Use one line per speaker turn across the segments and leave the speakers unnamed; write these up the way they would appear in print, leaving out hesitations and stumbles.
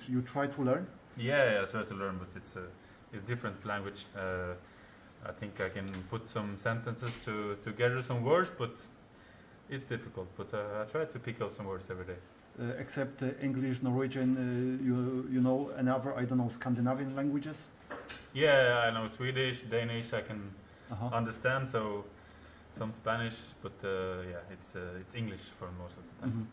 you try to learn?
Yeah, I try to learn, but it's different language. I think I can put some sentences together, some words, but it's difficult. But I try to pick up some words every day.
Except English, Norwegian, you know another, I don't know, Scandinavian languages?
Yeah, I know Swedish, Danish. I can understand. So some Spanish, but yeah, it's English for most of the time.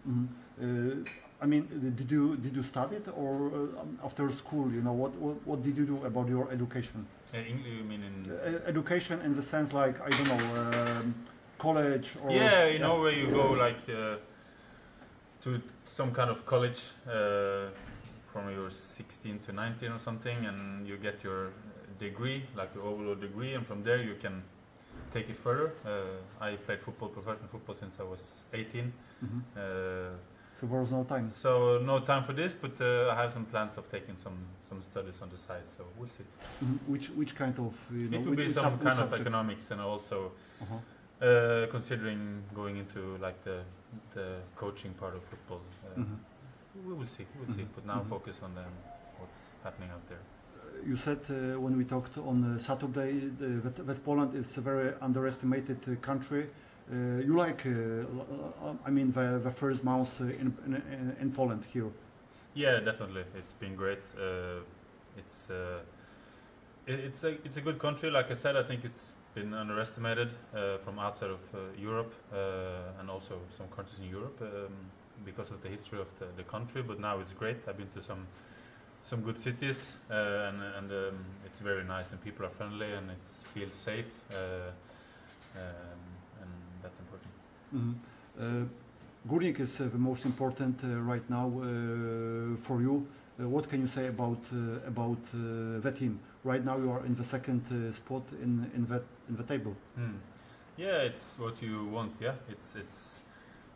I mean, did you study it, or after school? You know, what did you do about your education?
You mean in
education in the sense, like, I don't know, college or
yeah, you know, where you go like to some kind of college from your 16 to 19 or something, and you get your degree, like your overall degree, and from there you can take it further. I played football, professional football, since I was 18.
So there was no time.
So no time for this, but I have some plans of taking some studies on the side. So we'll see.
Which kind of? You know,
it will be some kind of economics, and also considering going into like the coaching part of football. We will see. We'll see. But now focus on what's happening out there.
You said when we talked on Saturday that Poland is a very underestimated country. You like, I mean, the first months in Poland here?
Yeah, definitely. It's been great. It's a good country. Like I said, I think it's been underestimated from outside of Europe and also some countries in Europe because of the history of the country. But now it's great. I've been to some good cities and it's very nice, and people are friendly, and it feels safe. That's important.
Górnik is the most important right now for you. What can you say about the team? Right now you are in the second spot in the table.
Yeah, it's what you want. Yeah, it's.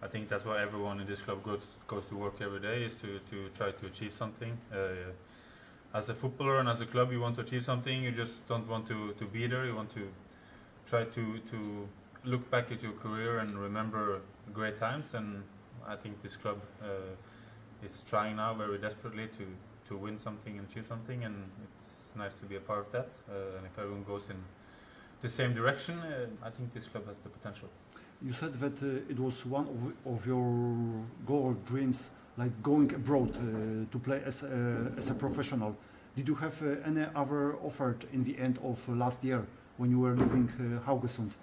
I think that's why everyone in this club goes to work every day, is to try to achieve something. As a footballer and as a club, you want to achieve something. You just don't want to be there. You want to try to look back at your career and remember great times, and I think this club is trying now very desperately to win something and achieve something, and it's nice to be a part of that. And if everyone goes in the same direction, I think this club has the potential.
You said that it was one of your goal dreams, like going abroad to play as a professional. Did you have any other offer in the end of last year when you were leaving Haugesund?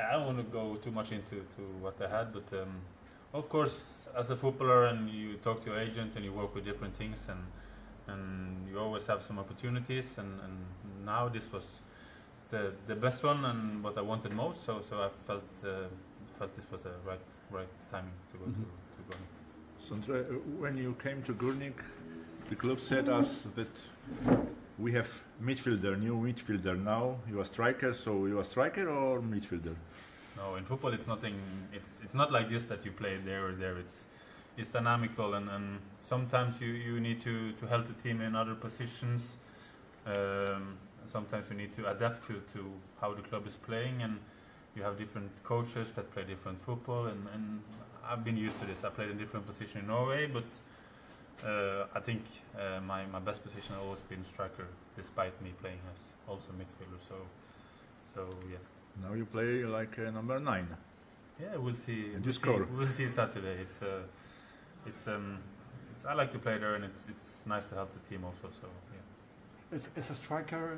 I don't want to go too much into what I had, but of course, as a footballer, and you talk to your agent and you work with different things, and you always have some opportunities, and now this was the best one and what I wanted most. So I felt this was the right timing to go to Górnik.
Sondre, when you came to Górnik, the club said us that we have new midfielder. Now you are striker, so you are striker or midfielder?
No, in football it's nothing. It's not like this that you play there or there. It's dynamical, and sometimes you need to help the team in other positions. Sometimes you need to adapt to how the club is playing, and you have different coaches that play different football, and I've been used to this. I played in different positions in Norway, but I think my best position has always been striker, despite me playing as also midfielder. So yeah.
Now you play like number 9.
Yeah, we'll see.
And you score.
We'll see Saturday. I like to play there, and it's nice to help the team also. So yeah.
As a striker,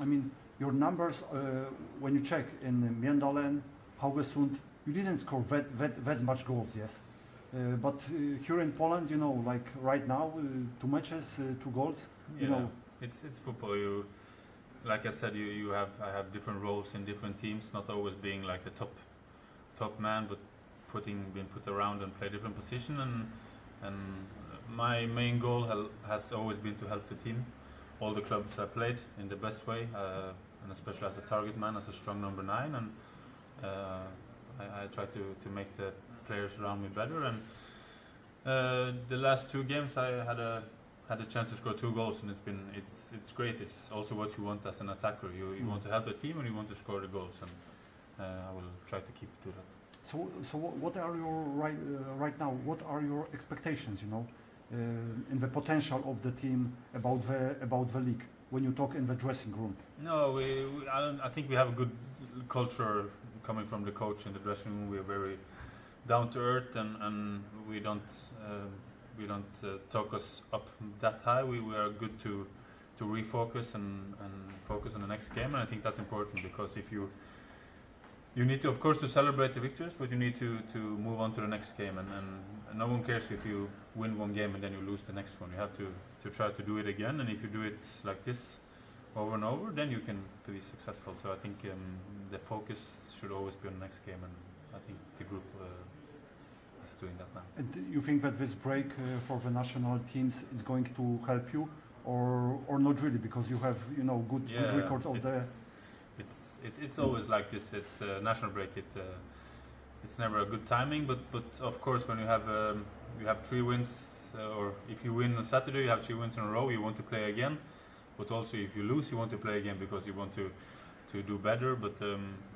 I mean, your numbers when you check in Mjøndalen, Haugesund, you didn't score that much goals, yes. But here in Poland, you know, like right now, 2 matches, 2 goals.
Yeah,
you know,
it's football. Like I said, I have different roles in different teams, not always being like the top man, but being put around and play different position. And my main goal has always been to help the team, all the clubs I played, in the best way, and especially as a target man, as a strong number 9. And I try to make the players around me better. And the last 2 games I had a chance to score 2 goals, and it's great. It's also what you want as an attacker. You want to help the team, and you want to score the goals, and I will try to keep to that.
So what are your right now? What are your expectations? You know, in the potential of the team, about the league, when you talk in the dressing room?
No, I think we have a good culture coming from the coach in the dressing room. We are very down to earth, and we don't talk us up that high. We are good to refocus and focus on the next game, and I think that's important, because if you need to, of course, to celebrate the victories, but you need to move on to the next game, and no one cares if you win one game and then you lose the next one. You have to try to do it again, and if you do it like this over and over, then you can be successful. So I think the focus should always be on the next game, and I think the group is doing that now.
And you think that this break for the national teams is going to help you, or not really, because you have good record of the.
It's always like this. It's a national break. It's never a good timing, but of course when you have 3 wins, or if you win on Saturday, you have 3 wins in a row, you want to play again. But also if you lose, you want to play again because you want to do better. But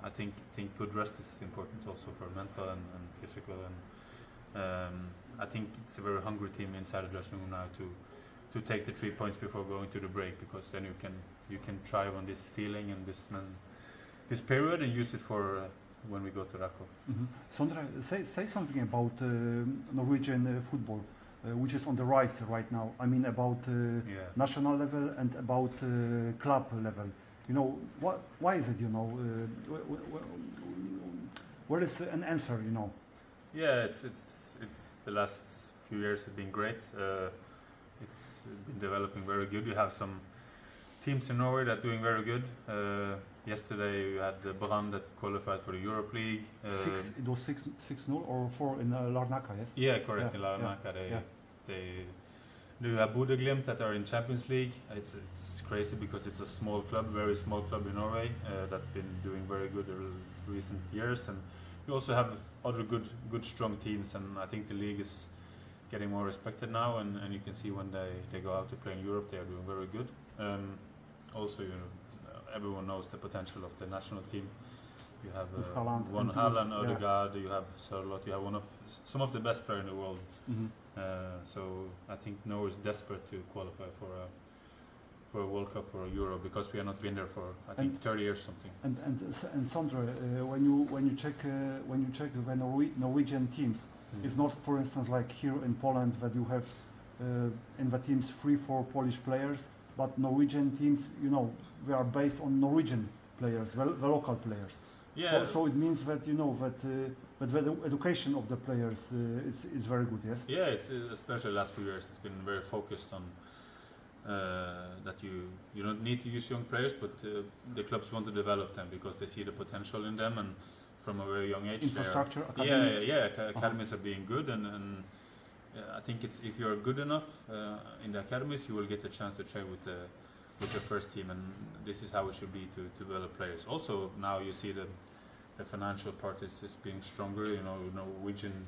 I think good rest is important also for mental and physical. And I think it's a very hungry team inside the dressing room now to take the 3 points before going to the break, because then you can thrive on this feeling and this period and use it for when we go to Krakow.
Mm-hmm. Sondre, say something about Norwegian football, which is on the rise right now. I mean, about national level and about club level. Why is it? Where is an answer?
Yeah, it's the last few years have been great. It's been developing very good. You have some teams in Norway that are doing very good. Yesterday you had the Brann that qualified for the Europe League.
It was 6-0 or 4 in Larnaca, yes?
Yeah, correct. In Larnaca, you have Bodø/Glimt that are in Champions League. It's crazy because it's a small club, very small club in Norway that's been doing very good in recent years. And you also have other good strong teams, and I think the league is getting more respected now. And you can see when they go out to play in Europe, they are doing very good. Also, everyone knows the potential of the national team. You have Haaland, Odegaard, you have Sørloth, you have some of the best players in the world.
Mm-hmm.
So I think Norway is desperate to qualify for a World Cup or a Euro, because we have not been there for 30 years something.
And Sondre, when you check the Norwegian teams, it's not, for instance, like here in Poland that you have in the teams 3-4 Polish players, but Norwegian teams, they are based on Norwegian players, the local players.
Yeah.
So it means that that the education of the players is very good. Yes.
Yeah, it's especially the last few years. It's been very focused on that you don't need to use young players, but the clubs want to develop them because they see the potential in them, and from a very young age.
Infrastructure. Academies.
Academies are being good, and I think if you're good enough in the academies, you will get a chance to train with the first team, and this is how it should be to develop players. Also, now you see the financial part is being stronger. Norwegian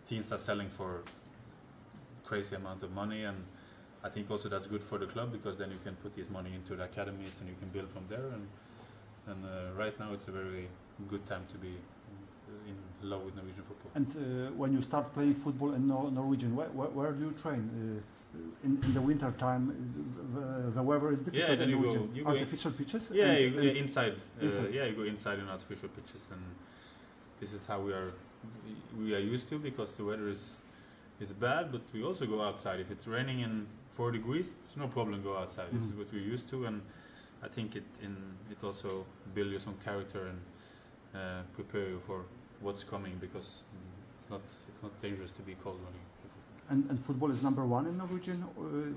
teams are selling for crazy amount of money, and I think also that's good for the club, because then you can put this money into the academies and you can build from there. And right now it's a very good time to be in love with Norwegian football.
And when you start playing football in Norwegian, where do you train? In the winter time, the weather is difficult.
Yeah, then
in
you go
artificial pitches.
Yeah, you go inside. You go inside in artificial pitches, and this is how we are used to, because the weather is bad. But we also go outside. If it's raining in 4 degrees, it's no problem to go outside. This is what we're used to, and I think it also builds you some character and prepare you for what's coming, because it's not dangerous to be cold when you.
And football is number 1 in Norwegian?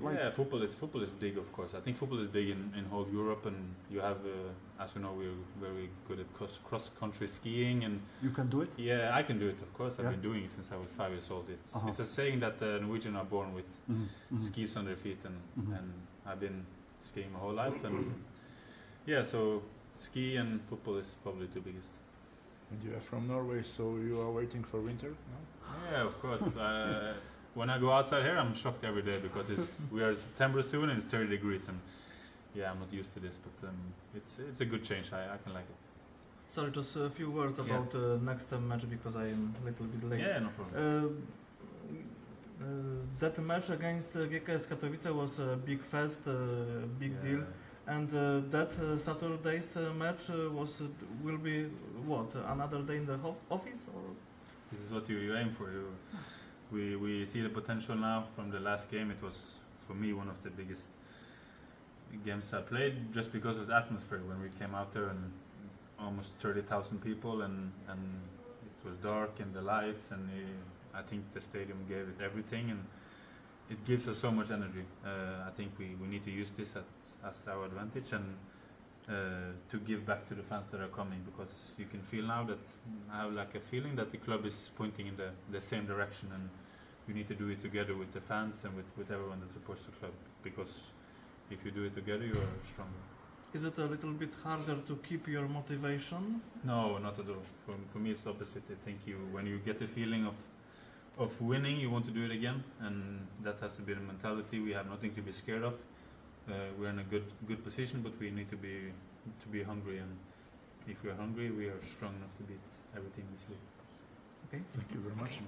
Yeah, football is big, of course. I think football is big in whole Europe, and you have, as you know, we're very good at cross-country skiing. And
you can do it?
Yeah, I can do it, of course. I've been doing it since I was 5 years old. It's a saying that Norwegians are born with skis on their feet, and I've been skiing my whole life. And yeah, so ski and football is probably the biggest.
And you are from Norway, so you are waiting for winter? No?
Yeah, of course. When I go outside here, I'm shocked every day, because we are in September soon and it's 30 degrees, and yeah, I'm not used to this, but it's a good change. I can like it.
Sorry, just a few words about the next match, because I am a little bit late.
Yeah, no problem.
That match against GKS Katowice was a big fest, big deal. And that Saturday's match will be what, another day in the office? Or?
This is what you aim for. We see the potential now from the last game. It was, for me, one of the biggest games I played, just because of the atmosphere. When we came out there and almost 30,000 people, and it was dark and the lights, and I think the stadium gave it everything, and it gives us so much energy. I think we need to use this as our advantage, and to give back to the fans that are coming, because you can feel now that I have like a feeling that the club is pointing in the same direction, and you need to do it together with the fans and with everyone that supports the club, because if you do it together, you are stronger.
Is it a little bit harder to keep your motivation?
No, not at all. For me, it's the opposite. I think when you get the feeling of winning, you want to do it again, and that has to be the mentality. We have nothing to be scared of. We're in a good position, but we need to be hungry, and if we are hungry, we are strong enough to beat everything we see.
Okay.
Thank you very much.